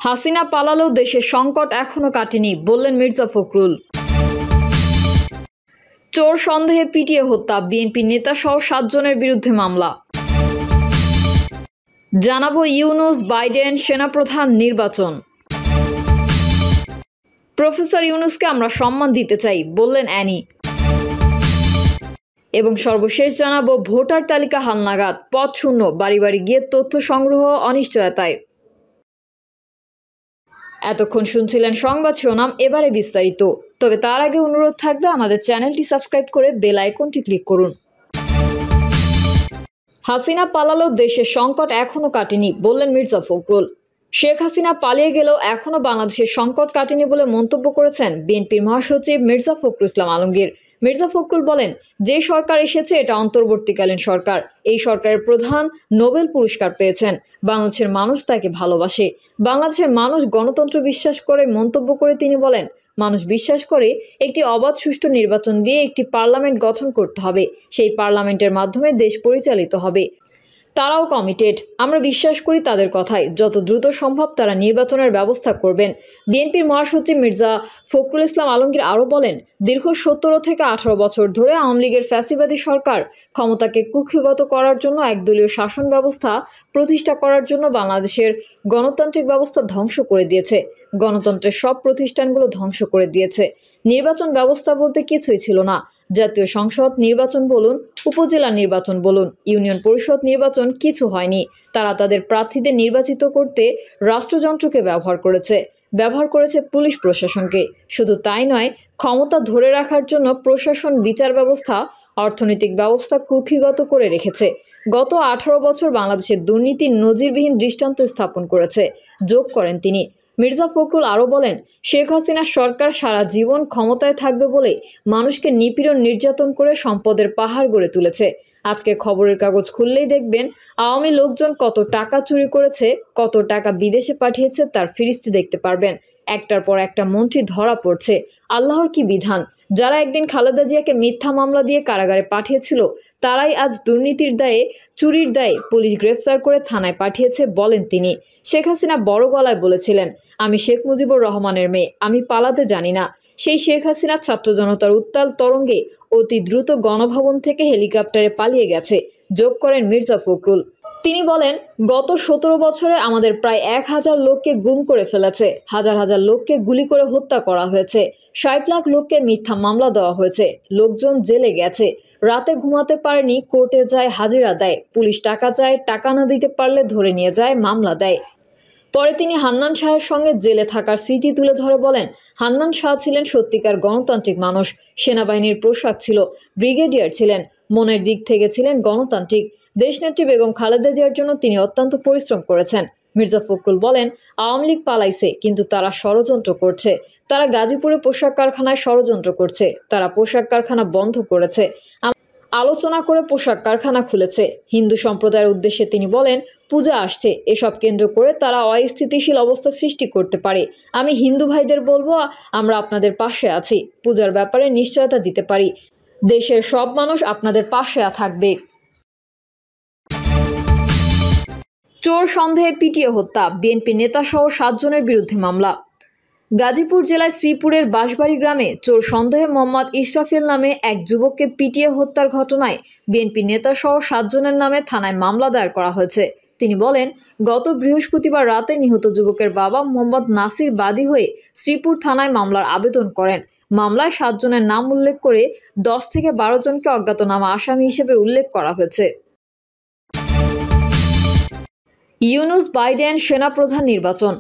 হাসিনা পালালেও দেশের সংকট এখনো কাটেনি বললেন মির্জা ফখরুল। চোর সন্দেহে পিটিয়ে হত্যা, বিএনপি নেতা সহ 7 জনের বিরুদ্ধে মামলা। জানাবো ইউনূস বাইডেন সেনাপ্রধান নির্বাচন। প্রফেসর ইউনূসকে আমরা সম্মান দিতে চাই বললেন অ্যানি। এবং সর্বশেষ জানাবো ভোটার তালিকা হালনাগাদ, পদ শূন্য, বাড়ি বাড়ি গিয়ে তথ্য সংগ্রহ অনিশ্চয়তায়। এতক্ষণ শুনছিলেন সংবাদ শিরোনাম, এবারে বিস্তারিত। তবে তার আগে অনুরোধ থাকবে আমাদের চ্যানেলটি সাবস্ক্রাইব করে বেল আইকনটি ক্লিক করুন। হাসিনা পালালেও দেশের সংকট এখনো কাটেনি বললেন মির্জা ফখরুল। শেখ হাসিনা পালিয়ে গেলেও এখনো বাংলাদেশের সংকট কাটেনি বলে মন্তব্য করেছেন বিএনপির মহাসচিব মির্জা ফখরুল ইসলাম আলমগীর। মির্জা ফখরুল বলেন, যে সরকার এসেছে এটা অন্তর্বর্তীকালীন সরকার। এই সরকারের প্রধান নোবেল পুরস্কার পেয়েছেন। বাংলাদেশের মানুষ তাকে ভালোবাসে। বাংলাদেশের মানুষ গণতন্ত্র বিশ্বাস করে মন্তব্য করে তিনি বলেন, মানুষ বিশ্বাস করে একটি অবাধ সুষ্ঠু নির্বাচন দিয়ে একটি পার্লামেন্ট গঠন করতে হবে। সেই পার্লামেন্টের মাধ্যমে দেশ পরিচালিত হবে। তারাও কমিটেড। আমরা বিশ্বাস করি তাদের কথায়। যত দ্রুত সম্ভব তারা নির্বাচনের ব্যবস্থা করবেন। বিএনপির মহাসচিব মির্জা ফখরুল ইসলাম আলমগীর আরও বলেন, দীর্ঘ 17 থেকে 18 বছর ধরে আওয়ামী লীগের ফ্যাসিবাদী সরকার ক্ষমতাকে কুক্ষিগত করার জন্য, একদলীয় শাসন ব্যবস্থা প্রতিষ্ঠা করার জন্য বাংলাদেশের গণতান্ত্রিক ব্যবস্থা ধ্বংস করে দিয়েছে। গণতন্ত্রের সব প্রতিষ্ঠানগুলো ধ্বংস করে দিয়েছে। নির্বাচন ব্যবস্থা বলতে কিছুই ছিল না। জাতীয় সংসদ নির্বাচন বলুন, উপজেলা নির্বাচন বলুন, ইউনিয়ন পরিষদ নির্বাচন, কিছু হয়নি। তারা তাদের প্রার্থীদের নির্বাচিত করতে রাষ্ট্রযন্ত্রকে ব্যবহার করেছে পুলিশ প্রশাসনকে। শুধু তাই নয়, ক্ষমতা ধরে রাখার জন্য প্রশাসন, বিচার ব্যবস্থা, অর্থনৈতিক ব্যবস্থা কুক্ষিগত করে রেখেছে। গত 18 বছর বাংলাদেশের দুর্নীতির নজিরবিহীন দৃষ্টান্ত স্থাপন করেছে, যোগ করেন তিনি। মির্জা ফখরুল আরও বলেন, শেখ হাসিনার সরকার সারা জীবন ক্ষমতায় থাকবে বলে মানুষকে নিপীড়ন নির্যাতন করে সম্পদের পাহাড় গড়ে তুলেছে। আজকে খবরের কাগজ খুললেই দেখবেন আওয়ামী লোকজন কত টাকা চুরি করেছে, কত টাকা বিদেশে পাঠিয়েছে তার ফিরিস্তি দেখতে পারবেন। একটার পর একটা মন্ত্রী ধরা পড়ছে। আল্লাহর কি বিধান! যারা একদিন খালেদা জিয়াকে মিথ্যা মামলা দিয়ে কারাগারে পাঠিয়েছিল, তারাই আজ দুর্নীতির দায়ে, চুরির দায়ে পুলিশ গ্রেফতার করে থানায় পাঠিয়েছে বলেন তিনি। শেখ হাসিনা বড় গলায় বলেছিলেন, আমি শেখ মুজিবুর রহমানের মেয়ে, আমি পালাতে জানি না। সেই শেখ হাসিনা ছাত্র জনতার উত্তাল তরঙ্গে অতি দ্রুত গণভবন থেকে হেলিকপ্টারে পালিয়ে গেছে, যোগ করেন মির্জা ফখরুল। তিনি বলেন, গত 17 বছরে আমাদের প্রায় 1000 লোককে গুম করে ফেলেছে, হাজার হাজার লোককে গুলি করে হত্যা করা হয়েছে, 60 লাখ লোককে মিথ্যা মামলা দেওয়া হয়েছে, লোকজন জেলে গেছে, রাতে ঘুমাতে পারেনি, কোর্টে যায়, হাজিরা দেয়, পুলিশ টাকা চায়, টাকা না দিতে পারলে ধরে নিয়ে যায়, মামলা দেয়। পরে তিনি হান্নান শাহের সঙ্গে জেলে থাকার স্মৃতি তুলে ধরে বলেন, হান্নান শাহ ছিলেন সত্যিকার গণতান্ত্রিক মানুষ। সেনাবাহিনীর পোশাক ছিল, ব্রিগেডিয়ার ছিলেন, মনের দিক থেকে ছিলেন গণতান্ত্রিক। দেশনেত্রী বেগম খালেদা জিয়ার জন্য তিনি অত্যন্ত পরিশ্রম করেছেন। মির্জা ফখরুল বলেন, আওয়ামী লীগ পালাইছে, কিন্তু তারা ষড়যন্ত্র করছে। তারা গাজীপুরে পোশাক কারখানায় ষড়যন্ত্র করছে। তারা পোশাক কারখানা বন্ধ করেছে, আলোচনা করে পোশাক কারখানা খুলেছে। হিন্দু সম্প্রদায়ের উদ্দেশ্যে তিনি বলেন, পূজা আসছে, এসব কেন্দ্র করে তারা অস্থিতিশীল অবস্থা সৃষ্টি করতে পারে। আমি হিন্দু ভাইদের বলবো, আমরা আপনাদের পাশে আছি। পূজার ব্যাপারে নিশ্চয়তা দিতে পারি, দেশের সব মানুষ আপনাদের পাশে থাকবে। চোর সন্দেহে পিটিয়ে হত্যা, বিএনপি নেতা সহ 7 জনের বিরুদ্ধে মামলা। গাজীপুর জেলায় শ্রীপুরের বাঁশবাড়ি গ্রামে চোর সন্দেহে মোহাম্মদ ইসরাফিল নামে এক যুবককে পিটিয়ে হত্যার ঘটনায় বিএনপি নেতা সহ 7 জনের নামে থানায় মামলা দায়ের করা হয়েছে। তিনি বলেন, গত বৃহস্পতিবার রাতে নিহত যুবকের বাবা মোহাম্মদ নাসির বাদী হয়ে শ্রীপুর থানায় মামলার আবেদন করেন। মামলায় 7 জনের নাম উল্লেখ করে 10 থেকে 12 জনকে অজ্ঞাতনামা আসামি হিসেবে উল্লেখ করা হয়েছে। ইউনূস বাইডেন সেনাপ্রধান নির্বাচন।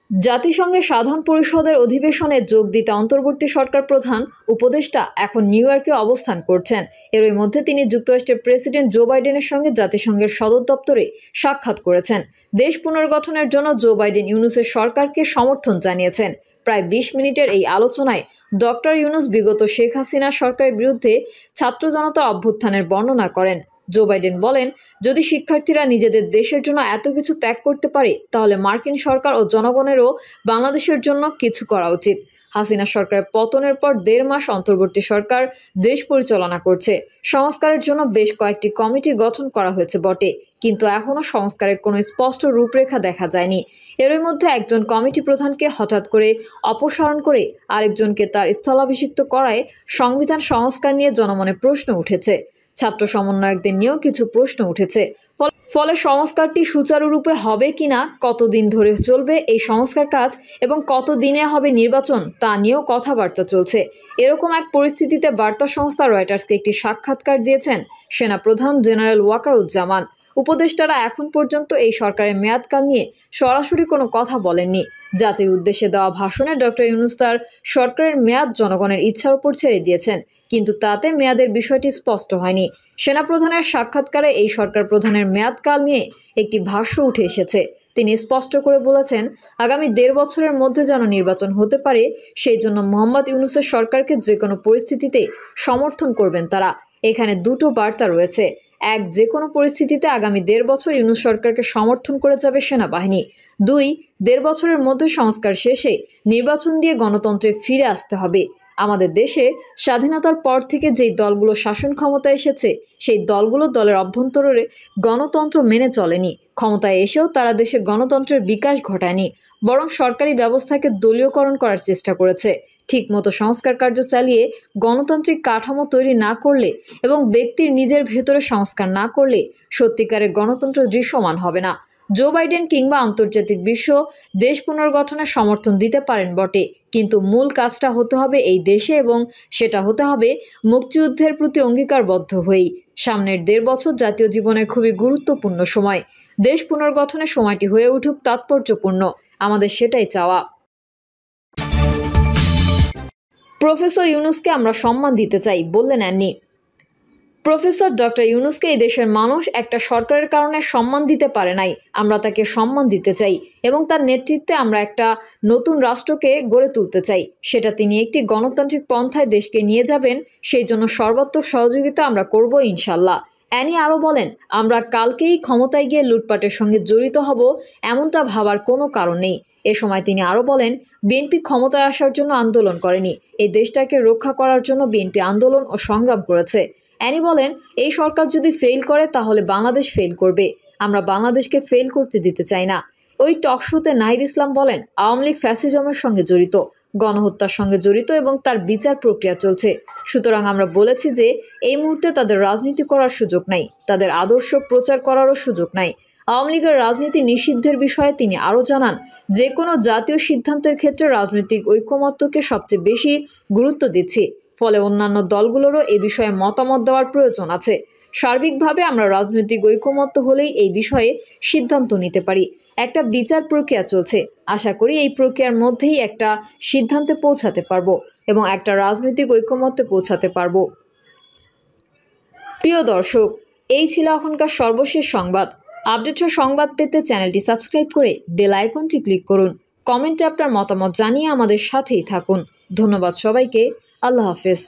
জাতিসংঘের সাধারণ পরিষদের অধিবেশনে যোগ দিতে অন্তর্বর্তী সরকার প্রধান উপদেষ্টা এখন নিউ ইয়র্কে অবস্থান করছেন। এরই মধ্যে তিনি যুক্তরাষ্ট্রের প্রেসিডেন্ট জো বাইডেনের সঙ্গে জাতিসংঘের সদর দপ্তরে সাক্ষাৎ করেছেন। দেশ পুনর্গঠনের জন্য জো বাইডেন ইউনূসের সরকারকে সমর্থন জানিয়েছেন। প্রায় 20 মিনিটের এই আলোচনায় ডক্টর ইউনূস বিগত শেখ হাসিনা সরকারের বিরুদ্ধে ছাত্র জনতা অভ্যুত্থানের বর্ণনা করেন। জো বাইডেন বলেন, যদি শিক্ষার্থীরা নিজেদের দেশের জন্য এত কিছু ত্যাগ করতে পারে, তাহলে মার্কিন সরকার ও জনগণেরও বাংলাদেশের জন্য কিছু করা উচিত। হাসিনা সরকারের পতনের পর 1.5 মাস অন্তর্বর্তী সরকার দেশ পরিচালনা করছে। সংস্কারের জন্য বেশ কয়েকটি কমিটি গঠন করা হয়েছে বটে, কিন্তু এখনো সংস্কারের কোনো স্পষ্ট রূপরেখা দেখা যায়নি। এরই মধ্যে একজন কমিটি প্রধানকে হঠাৎ করে অপসারণ করে আরেকজনকে তার স্থলাভিষিক্ত করায় সংবিধান সংস্কার নিয়ে জনমনে প্রশ্ন উঠেছে। ছাত্র সমন্বয়কদের নিয়েও কিছু প্রশ্ন উঠেছে। ফলে সংস্কারটি সুচারুরূপে হবে কিনা, কতদিন ধরে চলবে এই সংস্কার কাজ এবং কত দিনে হবে নির্বাচন তা নিয়েও কথাবার্তা চলছে। এরকম এক পরিস্থিতিতে বার্তা সংস্থা রয়টার্সকে একটি সাক্ষাৎকার দিয়েছেন সেনাপ্রধান জেনারেল ওয়াকারুজ্জামান। উপদেষ্টারা এখন পর্যন্ত এই সরকারের মেয়াদকাল নিয়ে সরাসরি কোনো কথা বলেননি। জাতির উদ্দেশ্যে দেওয়া ভাষণে ডক্টর ইউনূস তার সরকারের মেয়াদ জনগণের ইচ্ছার উপর ছেড়ে দিয়েছেন, কিন্তু তাতে মেয়াদের বিষয়টি স্পষ্ট হয়নি। সেনাপ্রধানের সাক্ষাৎকারে এই সরকার প্রধানের মেয়াদকাল নিয়ে একটি ভাষ্য উঠে এসেছে। তিনি স্পষ্ট করে বলেছেন, আগামী 1.5 বছরের মধ্যে যেন নির্বাচন হতে পারে, সেই জন্য মোহাম্মদ ইউনূসের সরকারকে যে কোনো পরিস্থিতিতে সমর্থন করবেন তারা। এখানে দুটো বার্তা রয়েছে। এক, যে কোনো পরিস্থিতিতে আগামী 1.5 বছর ইউনূস সরকারকে সমর্থন করে যাবে সেনাবাহিনী। 2, 1.5 বছরের মধ্যে সংস্কার শেষে নির্বাচন দিয়ে গণতন্ত্রে ফিরে আসতে হবে। আমাদের দেশে স্বাধীনতার পর থেকে যেই দলগুলো শাসন ক্ষমতায় এসেছে, সেই দলগুলো দলের অভ্যন্তরে গণতন্ত্র মেনে চলেনি। ক্ষমতায় এসেও তারা দেশে গণতন্ত্রের বিকাশ ঘটায়নি, বরং সরকারি ব্যবস্থাকে দলীয়করণ করার চেষ্টা করেছে। ঠিকমতো সংস্কার কার্য চালিয়ে গণতান্ত্রিক কাঠামো তৈরি না করলে এবং ব্যক্তির নিজের ভেতরে সংস্কার না করলে সত্যিকারের গণতন্ত্র দৃশ্যমান হবে না। জো বাইডেন কিংবা আন্তর্জাতিক বিশ্ব দেশ পুনর্গঠনের সমর্থন দিতে পারেন বটে, কিন্তু মূল কাজটা হতে হবে এই দেশে, এবং সেটা হতে হবে মুক্তিযুদ্ধের প্রতি অঙ্গীকারবদ্ধ হয়েই। সামনের 1.5 বছর জাতীয় জীবনে খুবই গুরুত্বপূর্ণ সময়। দেশ পুনর্গঠনের সময়টি হয়ে উঠুক তাৎপর্যপূর্ণ, আমাদের সেটাই চাওয়া। প্রফেসর ইউনূসকে আমরা সম্মান দিতে চাই, বললেন অ্যানি। প্রফেসর ডক্টর ইউনূসকে এই দেশের মানুষ একটা সরকারের কারণে সম্মান দিতে পারে নাই, আমরা তাকে সম্মান দিতে চাই এবং তার নেতৃত্বে আমরা একটা নতুন রাষ্ট্রকে গড়ে তুলতে চাই। সেটা তিনি একটি গণতান্ত্রিক পন্থায় দেশকে নিয়ে যাবেন, সেই জন্য সর্বাত্মক সহযোগিতা আমরা করব ইনশাল্লাহ। অ্যানি আরও বলেন, আমরা কালকেই ক্ষমতায় গিয়ে লুটপাটের সঙ্গে জড়িত হব এমনটা ভাবার কোনো কারণ নেই। এ সময় তিনি আরও বলেন, বিএনপি ক্ষমতায় আসার জন্য আন্দোলন করেনি, এই দেশটাকে রক্ষা করার জন্য বিএনপি আন্দোলন ও সংগ্রাম করেছে। অ্যানি বলেন, এই সরকার যদি ফেল করে তাহলে বাংলাদেশ ফেল করবে, আমরা বাংলাদেশকে ফেল করতে দিতে চাই না। ওই টকশোতে নাহিদ ইসলাম বলেন, আওয়ামী লীগ ফ্যাসিজমের সঙ্গে জড়িত, গণহত্যার সঙ্গে জড়িত এবং তার বিচার প্রক্রিয়া চলছে। সুতরাং আমরা বলেছি যে এই মুহূর্তে তাদের রাজনীতি করার সুযোগ নাই, তাদের আদর্শ প্রচার করারও সুযোগ নাই। আওয়ামী লীগের রাজনীতি নিষিদ্ধের বিষয়ে তিনি আরও জানান, যে কোনো জাতীয় সিদ্ধান্তের ক্ষেত্রে রাজনৈতিক ঐকমত্যকে সবচেয়ে বেশি গুরুত্ব দিচ্ছি, ফলে অন্যান্য দলগুলোরও এ বিষয়ে মতামত দেওয়ার প্রয়োজন আছে। সার্বিকভাবে আমরা রাজনৈতিক ঐকমত্য হলেই এই বিষয়ে সিদ্ধান্ত নিতে পারি। একটা বিচার প্রক্রিয়া চলছে, আশা করি এই প্রক্রিয়ার মধ্যেই একটা সিদ্ধান্তে পৌঁছাতে পারবো এবং একটা রাজনৈতিক ঐকমত্যে পৌঁছাতে পারবো। প্রিয় দর্শক, এই ছিল এখনকার সর্বশেষ সংবাদ। আপডেট সংবাদ পেতে চ্যানেলটি সাবস্ক্রাইব করে বেল আইকনটি ক্লিক করুন। কমেন্টে আপনার মতামত জানিয়ে আমাদের সাথেই থাকুন। ধন্যবাদ সবাইকে। আল্লাহ হাফেজ।